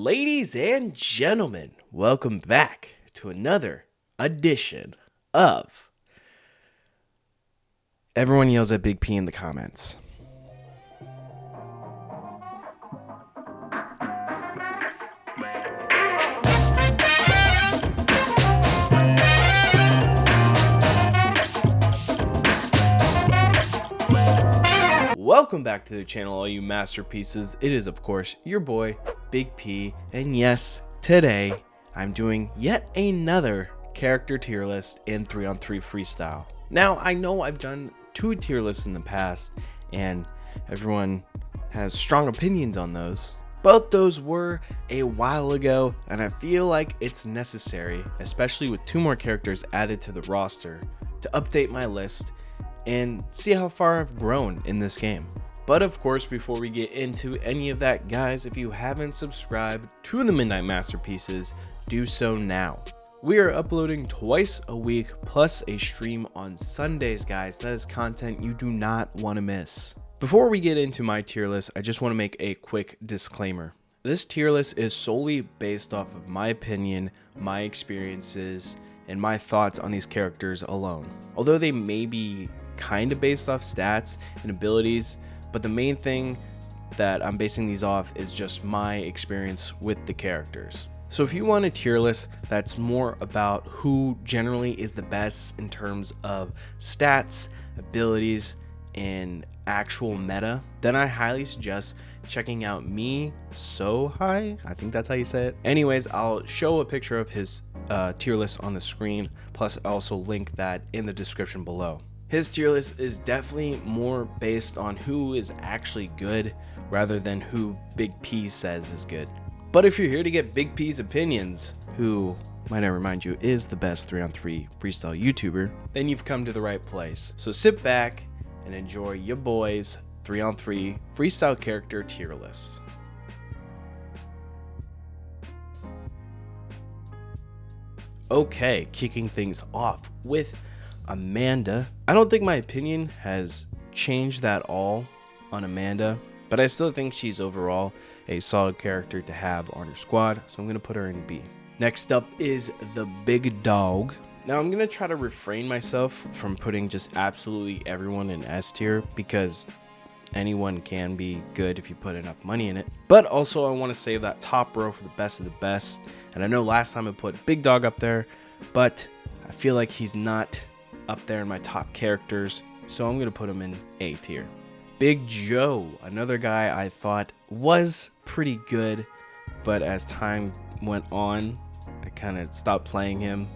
Ladies and gentlemen, welcome back to another edition of Everyone Yells at Big P in the Comments. Welcome back to the channel, all you masterpieces. It is, of course, your boy, Big P, and yes, today I'm doing yet another character tier list in 3on3 Freestyle. Now, I know I've done 2 tier lists in the past, and everyone has strong opinions on those. Both those were a while ago, and I feel like it's necessary, especially with 2 more characters added to the roster, to update my list and see how far I've grown in this game. But of course, before we get into any of that, guys, if you haven't subscribed to the Midnight Masterpieces, do so now. We are uploading twice a week plus a stream on Sundays, guys. That is content you do not want to miss. Before we get into my tier list, I just want to make a quick disclaimer. This tier list is solely based off of my opinion, my experiences, and my thoughts on these characters alone. Although they may be kind of based off stats and abilities, but the main thing that I'm basing these off is just my experience with the characters. So if you want a tier list that's more about who generally is the best in terms of stats, abilities, and actual meta, then I highly suggest checking out Me So High. I think that's how you say it. Anyways, I'll show a picture of his tier list on the screen, plus also link that in the description below. His tier list is definitely more based on who is actually good rather than who Big P says is good. But if you're here to get Big P's opinions, who, might I remind you, is the best 3on3 freestyle YouTuber, then you've come to the right place. So sit back and enjoy your boys' 3on3 freestyle character tier list. Okay, kicking things off with Amanda. I don't think my opinion has changed that all on Amanda, but I still think she's overall a solid character to have on your squad, so I'm going to put her in B. Next up is the Big Dog. Now I'm going to try to refrain myself from putting just absolutely everyone in S tier, because anyone can be good if you put enough money in it. But also I want to save that top row for the best of the best, and I know last time I put Big Dog up there, but I feel like he's not up there in my top characters, so I'm going to put him in A tier. Big Joe, another guy I thought was pretty good, but as time went on, I kind of stopped playing him.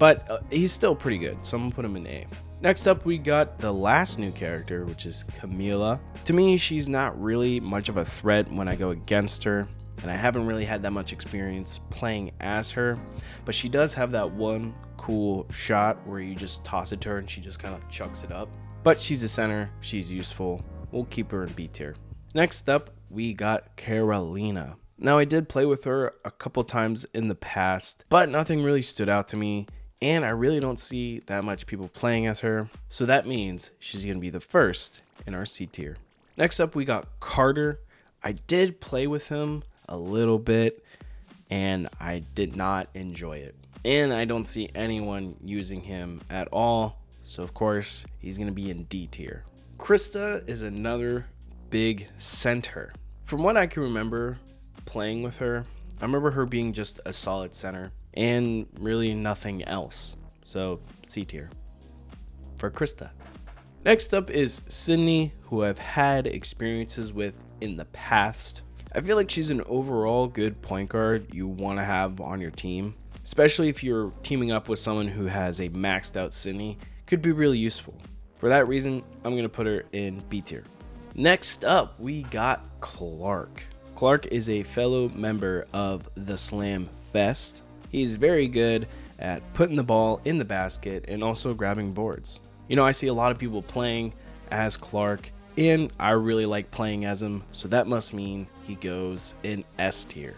But he's still pretty good, so I'm going to put him in A. Next up, we got the last new character, which is Camila. To me, she's not really much of a threat when I go against her, and I haven't really had that much experience playing as her, but she does have that one cool shot where you just toss it to her and she just kind of chucks it up. But she's a center, she's useful. We'll keep her in B tier. Next up, we got Carolina. Now, I did play with her a couple times in the past, but nothing really stood out to me, and I really don't see that much people playing as her, so that means she's going to be the first in our C tier. Next up, we got Carter. I did play with him a little bit, and I did not enjoy it. And I don't see anyone using him at all, so of course, he's going to be in D tier. Krista is another big center. From what I can remember playing with her, I remember her being just a solid center and really nothing else. So C tier for Krista. Next up is Sydney, who I've had experiences with in the past. I feel like she's an overall good point guard you want to have on your team, especially if you're teaming up with someone who has a maxed out Sydney. Could be really useful. For that reason, I'm going to put her in B tier. Next up, we got Clark. Clark is a fellow member of the Slam Fest. He's very good at putting the ball in the basket and also grabbing boards. You know, I see a lot of people playing as Clark, and I really like playing as him, so that must mean he goes in S tier.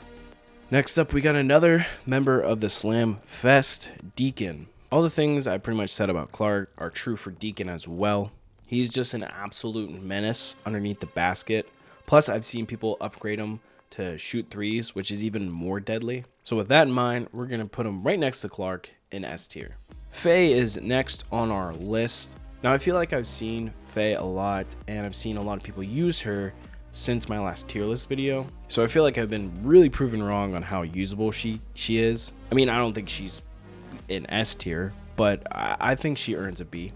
Next up, we got another member of the Slam Fest, Deacon. All the things I pretty much said about Clark are true for Deacon as well. He's just an absolute menace underneath the basket. Plus, I've seen people upgrade him to shoot threes, which is even more deadly. So with that in mind, we're going to put him right next to Clark in S tier. Faye is next on our list. Now I feel like I've seen Faye a lot, and I've seen a lot of people use her since my last tier list video. So I feel like I've been really proven wrong on how usable she is. I mean, I don't think she's in S tier, but I think she earns a B.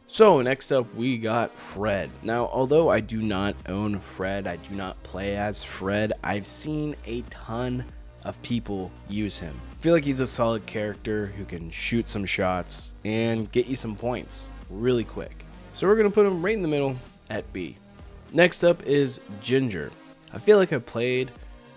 So next up we got Fred. Now, although I do not own Fred, I do not play as Fred, I've seen a ton of people use him. I feel like he's a solid character who can shoot some shots and get you some points really quick. So we're gonna put him right in the middle at B. Next up is Ginger. I feel like I played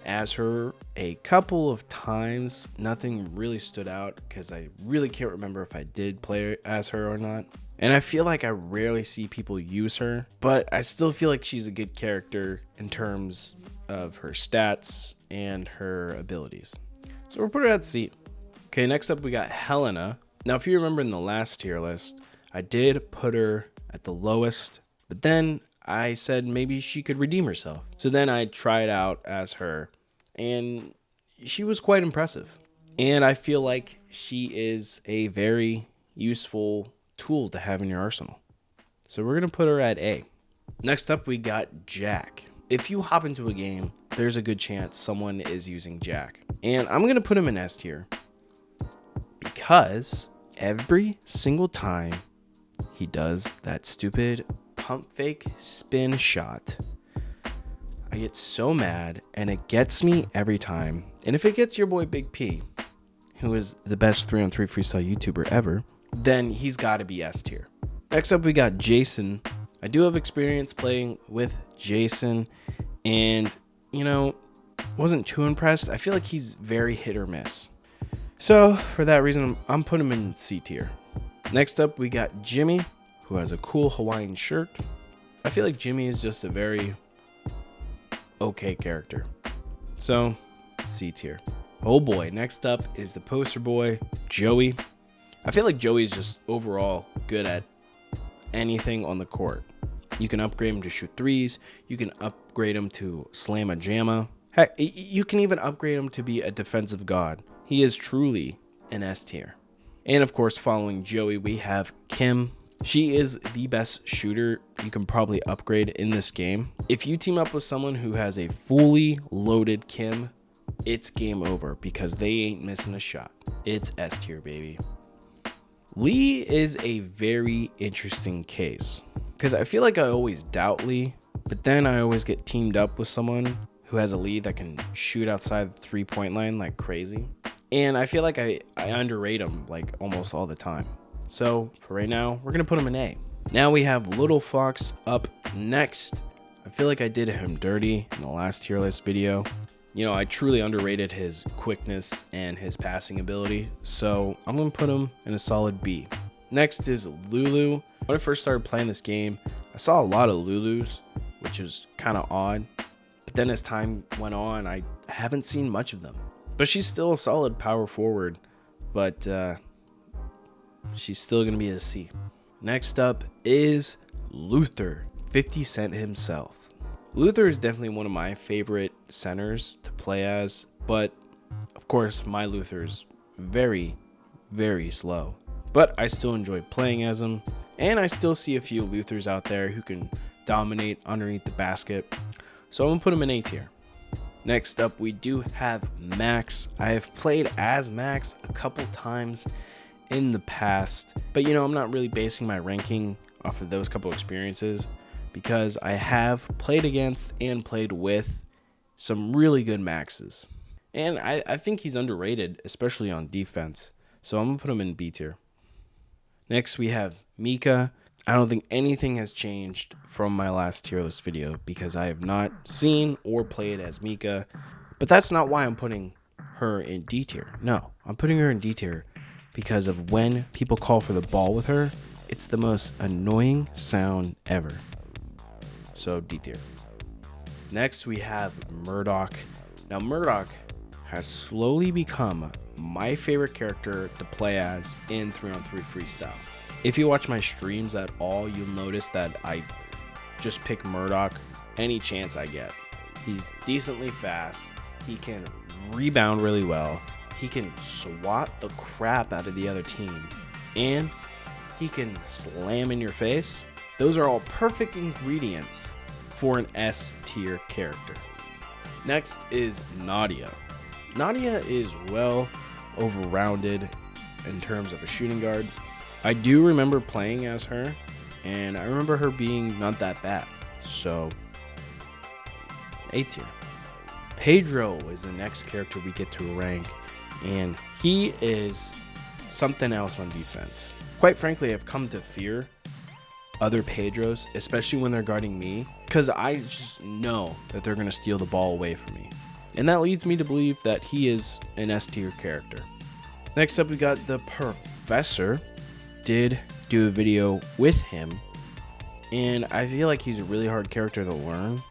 as her a couple of times. Nothing really stood out because I really can't remember if I did play as her or not. And I feel like I rarely see people use her, but I still feel like she's a good character in terms of her stats and her abilities. So we'll put her at C. Okay, next up we got Helena. Now, if you remember in the last tier list, I did put her at the lowest, but then I said maybe she could redeem herself. So then I tried out as her, and she was quite impressive. And I feel like she is a very useful tool to have in your arsenal. So we're going to put her at A. Next up, we got Jack. If you hop into a game, there's a good chance someone is using Jack. And I'm going to put him in S tier because every single time he does that stupid pump fake spin shot, I get so mad, and it gets me every time. And if it gets your boy Big P, who is the best 3on3 freestyle YouTuber ever, then he's got to be S tier. Next up, we got Jason. I do have experience playing with Jason, and you know, wasn't too impressed. I feel like he's very hit or miss. So for that reason, I'm putting him in C tier. Next up, we got Jimmy, who has a cool Hawaiian shirt. I feel like Jimmy is just a very okay character. So C tier. Oh boy, next up is the poster boy, Joey. I feel like Joey's just overall good at anything on the court. You can upgrade him to shoot threes. You can upgrade him to slam a jamma. Heck, you can even upgrade him to be a defensive god. He is truly an S tier. And of course, following Joey, we have Kim. She is the best shooter you can probably upgrade in this game. If you team up with someone who has a fully loaded Kim, it's game over because they ain't missing a shot. It's S tier, baby. Lee is a very interesting case because I feel like I always doubt Lee, but then I always get teamed up with someone who has a lead that can shoot outside the 3-point line like crazy. And I feel like I underrate him like almost all the time. So for right now, we're going to put him in A. Now we have Little Fox up next. I feel like I did him dirty in the last tier list video. You know, I truly underrated his quickness and his passing ability, so I'm going to put him in a solid B. Next is Lulu. When I first started playing this game, I saw a lot of Lulus, which was kind of odd. But then as time went on, I haven't seen much of them. But she's still a solid power forward, but she's still going to be a C. Next up is Luther, 50 Cent himself. Luther is definitely one of my favorite centers to play as, but of course my Luther's very, very slow. But I still enjoy playing as him, and I still see a few Luthers out there who can dominate underneath the basket. So I'm gonna put him in A tier. Next up, we do have Max. I have played as Max a couple times in the past, but you know, I'm not really basing my ranking off of those couple experiences, because I have played against and played with some really good Maxes. And I think he's underrated, especially on defense. So I'm going to put him in B tier. Next, we have Mika. I don't think anything has changed from my last tier list video because I have not seen or played as Mika. But that's not why I'm putting her in D tier. No, I'm putting her in D tier because of when people call for the ball with her, it's the most annoying sound ever. So D tier. Next, we have Murdoch. Now, Murdoch has slowly become my favorite character to play as in 3on3 Freestyle. If you watch my streams at all, you'll notice that I just pick Murdoch any chance I get. He's decently fast. He can rebound really well. He can swat the crap out of the other team. And he can slam in your face. Those are all perfect ingredients for an S tier character. Next is Nadia. Nadia is well over-rounded in terms of a shooting guard. I do remember playing as her, and I remember her being not that bad. So, A tier. Pedro is the next character we get to rank, and he is something else on defense. Quite frankly, I've come to fear other Pedros, especially when they're guarding me, because I just know that they're going to steal the ball away from me. And that leads me to believe that he is an S tier character. Next up, we got the Professor. Did do a video with him, and I feel like he's a really hard character to learn,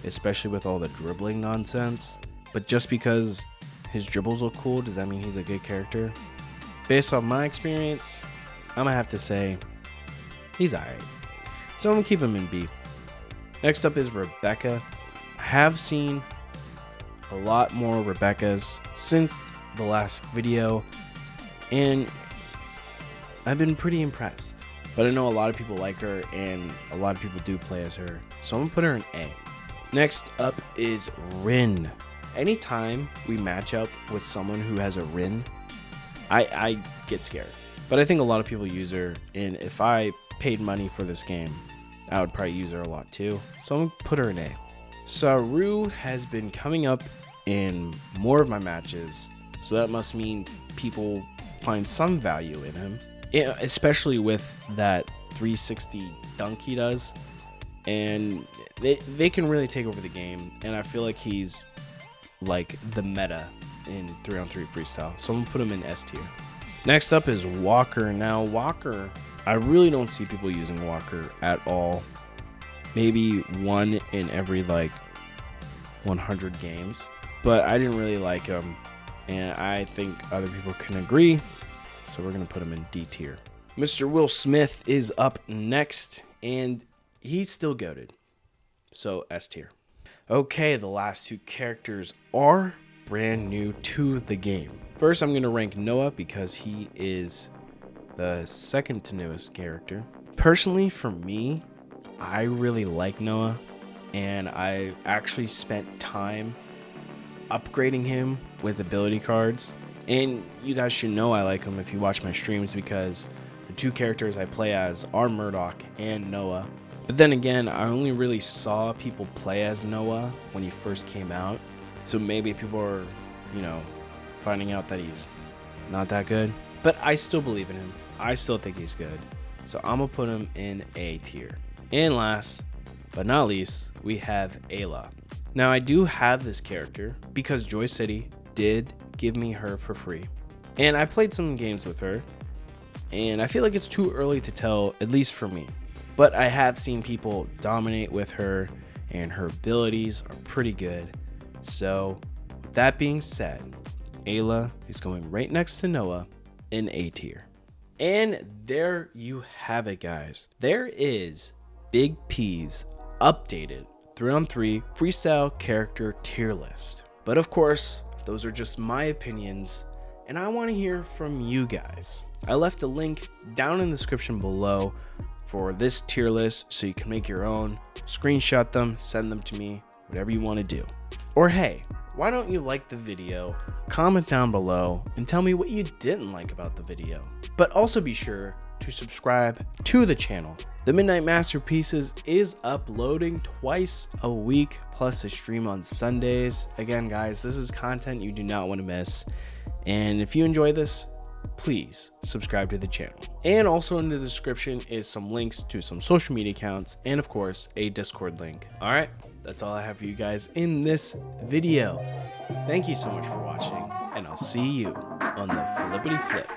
especially with all the dribbling nonsense. But just because his dribbles look cool, does that mean he's a good character? Based on my experience, I'm gonna have to say he's alright. So I'm gonna keep him in B. Next up is Rebecca. I have seen a lot more Rebeccas since the last video, and I've been pretty impressed. But I know a lot of people like her, and a lot of people do play as her, so I'm gonna put her in A. Next up is Rin. Anytime we match up with someone who has a Rin, I get scared. But I think a lot of people use her, and if I paid money for this game, I would probably use her a lot too. So I'm gonna put her in A. Saru has been coming up in more of my matches, so that must mean people find some value in him. Yeah, especially with that 360 dunk he does, and they can really take over the game, and I feel like he's like the meta in 3on3 Freestyle, so I'm gonna put him in S tier. Next up is Walker. Now Walker, I really don't see people using Walker at all. Maybe one in every like 100 games, but I didn't really like him, and I think other people can agree. So we're going to put him in D tier. Mr. Will Smith is up next, and he's still goated. So S tier. Okay, the last two characters are brand new to the game. First, I'm going to rank Noah because he is the second to newest character. Personally, for me, I really like Noah, and I actually spent time upgrading him with ability cards. And you guys should know I like him if you watch my streams, because the two characters I play as are Murdoch and Noah. But then again, I only really saw people play as Noah when he first came out. So maybe people are, finding out that he's not that good. But I still believe in him. I still think he's good. So I'm going to put him in A tier. And last but not least, we have Ayla. Now I do have this character because Joy City did give me her for free, and I played some games with her, and I feel like it's too early to tell, at least for me, but I have seen people dominate with her, and her abilities are pretty good. So that being said, Ayla is going right next to Noah in A tier. And there you have it, guys. There is Big P's updated 3on3 Freestyle Character Tier List. But of course, those are just my opinions, and I want to hear from you guys. I left a link down in the description below for this tier list so you can make your own, screenshot them, send them to me, whatever you want to do. Or hey, why don't you like the video, comment down below, and tell me what you didn't like about the video. But also be sure to subscribe to the channel. The Midnight Masterpieces is uploading twice a week, plus a stream on Sundays. Again, guys, this is content you do not want to miss. And if you enjoy this, please subscribe to the channel. And also in the description is some links to some social media accounts, and of course, a Discord link. All right, that's all I have for you guys in this video. Thank you so much for watching, and I'll see you on the flippity flip.